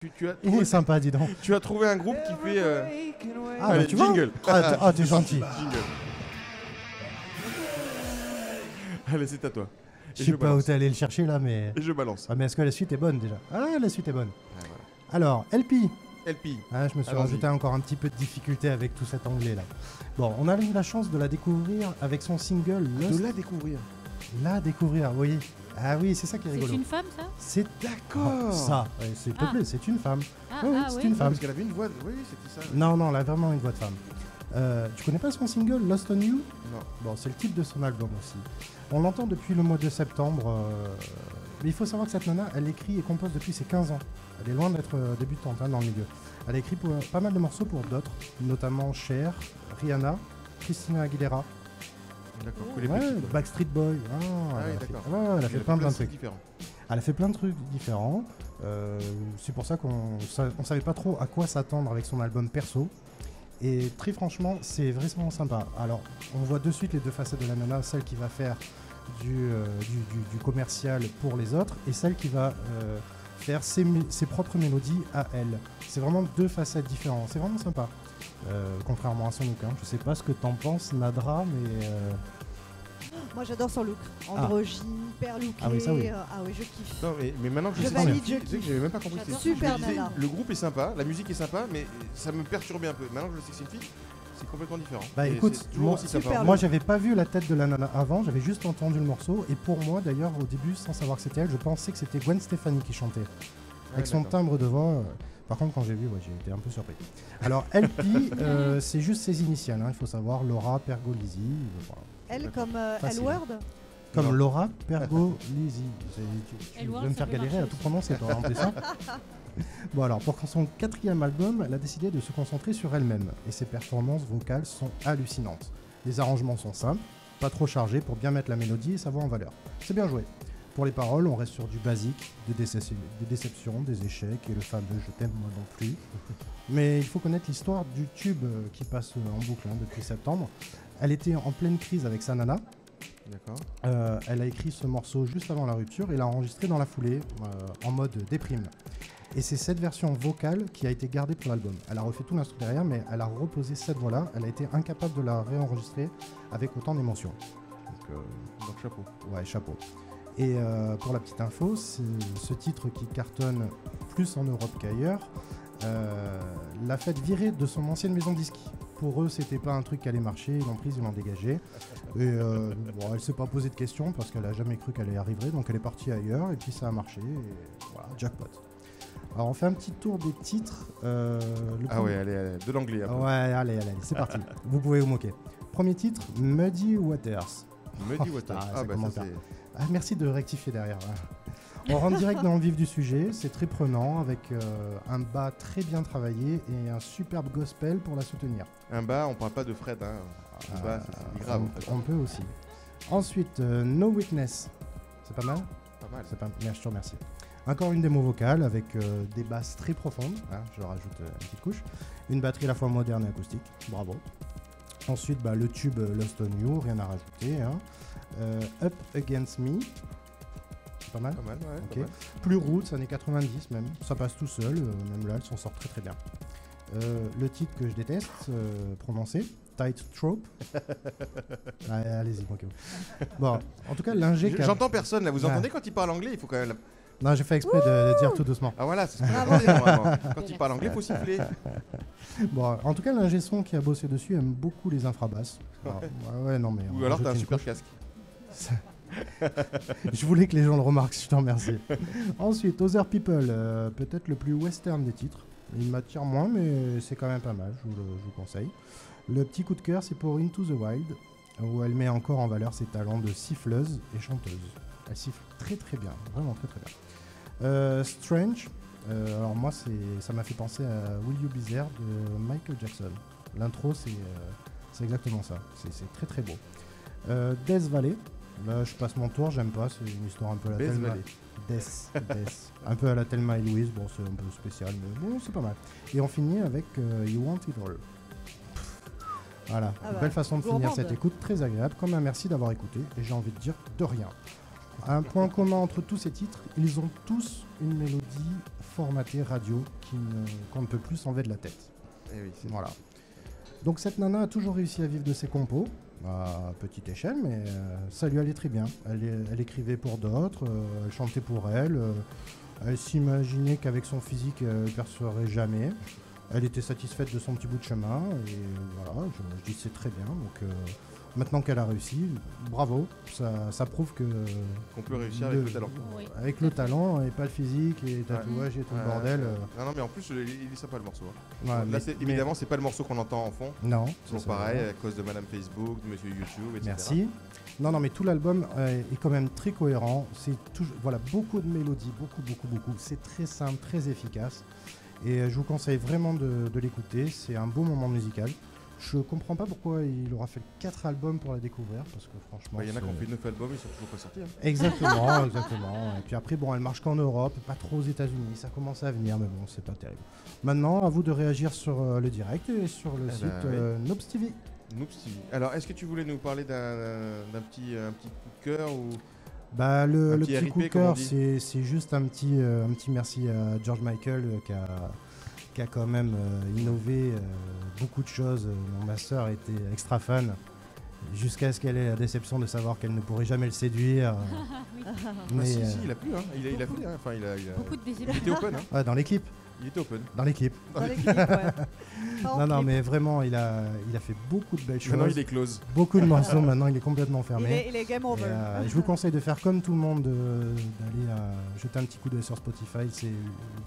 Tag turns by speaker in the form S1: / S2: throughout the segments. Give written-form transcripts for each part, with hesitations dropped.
S1: Il est sympa, dis donc.
S2: Tu as trouvé un groupe qui fait...
S1: Allez, tu
S2: jingle.
S1: T'es gentil.
S2: Jingle. Allez, c'est à toi.
S1: Je sais pas où t'es allé le chercher là, mais...
S2: Et je balance.
S1: Ah, mais est-ce que la suite est bonne déjà? Ah, la suite est bonne.
S2: Ah, voilà.
S1: Alors, LP.
S2: LP.
S1: Ah, je me suis rajouté encore un petit peu de difficulté avec tout cet anglais là. Bon, on a eu la chance de la découvrir avec son single Lost.
S2: De la découvrir.
S1: La découvrir, oui. Ah oui, c'est ça qui est rigolo.
S3: C'est une femme, ça?
S1: C'est d'accord. Ça, ouais, s'il te plaît, c'est une femme.
S3: Ah,
S1: oui,
S3: ah,
S1: c'est
S3: ouais.
S1: une femme.
S2: Parce qu'elle avait une voix... Oui, c'était ça.
S1: Non, elle a vraiment une voix de femme. Tu connais pas son single Lost on You?
S2: Non.
S1: Bon, c'est le titre de son album aussi. On l'entend depuis le mois de septembre. Mais il faut savoir que cette nana, elle écrit et compose depuis ses 15 ans. Elle est loin d'être débutante dans le milieu. Elle a écrit pas mal de morceaux pour d'autres, notamment Cher, Rihanna, Christina Aguilera,
S2: D'accord.
S1: Backstreet Boy. Elle a fait plein de trucs différents. Elle a fait plein de trucs différents. C'est pour ça qu'on savait pas trop à quoi s'attendre avec son album perso. Et très franchement, c'est vraiment sympa. Alors, on voit de suite les deux facettes de la nana, celle qui va faire du commercial pour les autres et celle qui va faire ses propres mélodies à elle. C'est vraiment deux facettes différentes. C'est vraiment sympa. Contrairement à son look. Je sais pas ce que t'en penses, Nadra, mais...
S4: Moi j'adore son look. Androgyne, hyper looké.
S1: Ah oui, ça oui.
S4: Je kiffe.
S2: Non, mais maintenant que
S4: Je
S2: sais,
S4: valide,
S2: tu sais que j'avais même pas compris.
S4: J'adore. Super
S2: Je me disais,
S4: nana.
S2: le groupe est sympa, la musique est sympa, mais ça me perturbait un peu. Maintenant que je sais que c'est une fille, c'est complètement différent.
S1: Bah
S2: Et
S1: écoute,
S2: c'est toujours aussi sympa.
S1: moi j'avais pas vu la tête de la nana avant, j'avais juste entendu le morceau. Et pour moi d'ailleurs, au début, sans savoir que c'était elle, je pensais que c'était Gwen Stefani qui chantait. Avec son timbre de voix. Par contre, quand j'ai vu, j'ai été un peu surpris. Alors, LP, c'est juste ses initiales. Il faut savoir Laura Pergolisi.
S4: Elle comme
S1: Facile.
S4: L-Word.
S1: Comme Laura Pergolisi. Tu
S3: L-Word,
S1: veux me
S3: ça
S1: faire
S3: peut
S1: galérer à
S3: marcher
S1: tout
S3: aussi.
S1: prononcer, toi, en plus. Bon, alors, pour son 4e album, elle a décidé de se concentrer sur elle-même. Et ses performances vocales sont hallucinantes. Les arrangements sont simples, pas trop chargés pour bien mettre la mélodie et sa voix en valeur. C'est bien joué. Pour les paroles, on reste sur du basique, des déceptions, des échecs et le fameux « je t'aime moi non plus ». Mais il faut connaître l'histoire du tube qui passe en boucle depuis septembre. Elle était en pleine crise avec sa nana.
S2: D'accord.
S1: Elle a écrit ce morceau juste avant la rupture et l'a enregistré dans la foulée, en mode déprime. Et c'est cette version vocale qui a été gardée pour l'album. Elle a refait tout l'instru derrière, mais elle a reposé cette voix-là. Elle a été incapable de la réenregistrer avec autant d'émotion.
S2: Donc chapeau.
S1: Ouais, chapeau. Et pour la petite info, ce titre qui cartonne plus en Europe qu'ailleurs l'a fait virer de son ancienne maison de disques. Pour eux, c'était pas un truc qui allait marcher, ils l'ont prise, ils l'ont dégagée. Et elle s'est pas posé de questions parce qu'elle a jamais cru qu'elle y arriverait, donc elle est partie ailleurs et puis ça a marché. Et voilà, jackpot. Alors on fait un petit tour des titres.
S2: Allez, de l'anglais.
S1: Ouais, allez, c'est parti. Vous pouvez vous moquer. Premier titre, Muddy Waters.
S2: Muddy Waters.
S1: Merci de rectifier derrière. On rentre direct dans le vif du sujet, c'est très prenant avec un bas très bien travaillé et un superbe gospel pour la soutenir.
S2: Un bas, on parle pas de Fred, hein. Un bas, c'est grave.
S1: On peut aussi. Ensuite, No Witness. C'est pas mal?
S2: Pas mal.
S1: Bien, je te remercie. Encore une démo vocale avec des basses très profondes, je rajoute une petite couche. Une batterie à la fois moderne et acoustique, bravo. Ensuite, le tube Lost on You, rien à rajouter. Up Against Me. Pas mal,
S2: ouais.
S1: Okay.
S2: Pas mal.
S1: Plus roots, années 90 même. Ça passe tout seul, même là, elle s'en sort très très bien. Le titre que je déteste prononcer, Tight Trope. Allez-y, moquez-vous. Bon, en tout cas, l'ingé...
S2: J'entends personne là, vous entendez quand il parle anglais, il faut quand même...
S1: Non, j'ai fait exprès de dire tout doucement.
S2: Ah voilà, c'est ce que j'entendais normalement. Quand il parle anglais, il faut siffler.
S1: Bon, en tout cas, l'ingé son qui a bossé dessus aime beaucoup les infrabasses. Non, mais
S2: ou alors t'as un super casque.
S1: Je voulais que les gens le remarquent, je t'en remercie. Ensuite, Other People, peut-être le plus western des titres. Il m'attire moins, mais c'est quand même pas mal, je vous conseille. Le petit coup de cœur, c'est pour Into the Wild, où elle met encore en valeur ses talents de siffleuse et chanteuse. Elle siffle très très bien, vraiment très très bien. Strange, alors moi ça m'a fait penser à Will You Be There de Michael Jackson. L'intro c'est exactement ça, c'est très très beau. Death Valley, là je passe mon tour, j'aime pas, c'est une histoire un peu à la Thelma. Death. Un peu à la Thelma et Louise, bon c'est un peu spécial mais bon c'est pas mal. Et on finit avec You Want It All. Voilà, belle façon de finir cette écoute, très agréable, comme un merci d'avoir écouté et j'ai envie de dire de rien. Un point commun entre tous ces titres, ils ont tous une mélodie formaté radio qu'on ne peut plus s'enlever de la tête.
S2: Eh oui,
S1: Voilà. Donc cette nana a toujours réussi à vivre de ses compos, à petite échelle, mais ça lui allait très bien. Elle écrivait pour d'autres, elle chantait pour elle, elle s'imaginait qu'avec son physique, elle ne percerait jamais. Elle était satisfaite de son petit bout de chemin, et voilà, je dis c'est très bien. Donc maintenant qu'elle a réussi, bravo, ça prouve que...
S2: qu'on peut réussir avec le talent.
S3: Oui.
S1: Avec le talent, et pas le physique, et tatouage, et tout le bordel.
S2: Non, mais en plus, il est sympa le morceau.
S1: Ouais,
S2: Là,
S1: mais-
S2: évidemment, c'est pas le morceau qu'on entend en fond.
S1: Non,
S2: Toujours
S1: ça,
S2: pareil,
S1: c'est vrai.
S2: à cause de Madame Facebook, de Monsieur YouTube, etc.
S1: Merci. Non, mais tout l'album est quand même très cohérent. C'est toujours, voilà, beaucoup de mélodies, beaucoup. C'est très simple, très efficace. Et je vous conseille vraiment de l'écouter. C'est un beau moment musical. Je comprends pas pourquoi il aura fait 4 albums pour la découvrir, parce que franchement...
S2: Il y en a qui ont
S1: c'est-
S2: fait 9 albums, ils sont toujours pas sortis. Hein.
S1: Exactement. Et puis après, bon, elle marche qu'en Europe, pas trop aux États-Unis. Ça commence à venir, mais bon, c'est pas terrible. Maintenant, à vous de réagir sur le direct et sur le site
S2: oui.
S1: Noobs TV.
S2: Noops TV. Alors, est-ce que tu voulais nous parler d'un petit coup de cœur ou...
S1: Bah,
S2: Un
S1: le
S2: petit
S1: petit
S2: RIP,
S1: coup de
S2: comme on
S1: cœur,
S2: dit.
S1: c'est juste un petit merci à George Michael qui a quand même innové beaucoup de choses. Ma sœur était extra fan, jusqu'à ce qu'elle ait la déception de savoir qu'elle ne pourrait jamais le séduire.
S2: Ah, si, il a plu, hein. Il a fait, hein. Enfin, il
S3: Beaucoup de
S2: il
S3: désillusions.
S2: était open, hein.
S1: Ouais, dans l'équipe.
S2: Il était open.
S1: Dans l'équipe.
S4: Dans les clips, ouais. Pas en
S1: Non,
S4: clip.
S1: mais vraiment, il a fait beaucoup de belles choses.
S2: Maintenant, il est close.
S1: Beaucoup de morceaux, maintenant, il est complètement
S4: Il
S1: fermé.
S4: est, il est game
S1: Et,
S4: over.
S1: je vous conseille de faire comme tout le monde, d'aller jeter un petit coup d'œil sur Spotify. C'est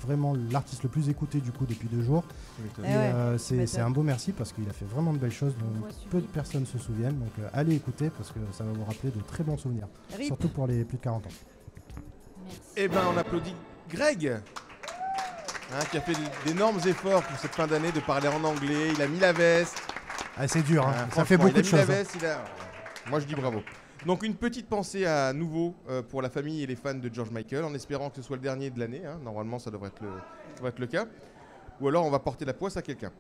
S1: vraiment l'artiste le plus écouté du coup depuis 2 jours.
S2: Tu m'étonnes.
S4: Eh ouais, tu
S1: C'est
S4: m'étonnes.
S1: un beau merci parce qu'il a fait vraiment de belles choses dont
S3: voit sublime.
S1: peu de personnes se souviennent. Donc allez écouter parce que ça va vous rappeler de très bons souvenirs.
S4: Rip.
S1: Surtout pour les plus de 40 ans.
S3: Merci.
S2: Eh ben, on applaudit Greg, qui a fait d'énormes efforts pour cette fin d'année de parler en anglais. Il a mis la veste.
S1: Ah, c'est dur, hein.
S2: Ah,
S1: Ça fait
S2: franchement,
S1: beaucoup de
S2: il a mis
S1: choses.
S2: la
S1: hein.
S2: veste, Moi, je dis bravo. Donc, une petite pensée à nouveau pour la famille et les fans de George Michael, en espérant que ce soit le dernier de l'année. Hein. Normalement, ça devrait être le cas. Ou alors, on va porter la poisse à quelqu'un.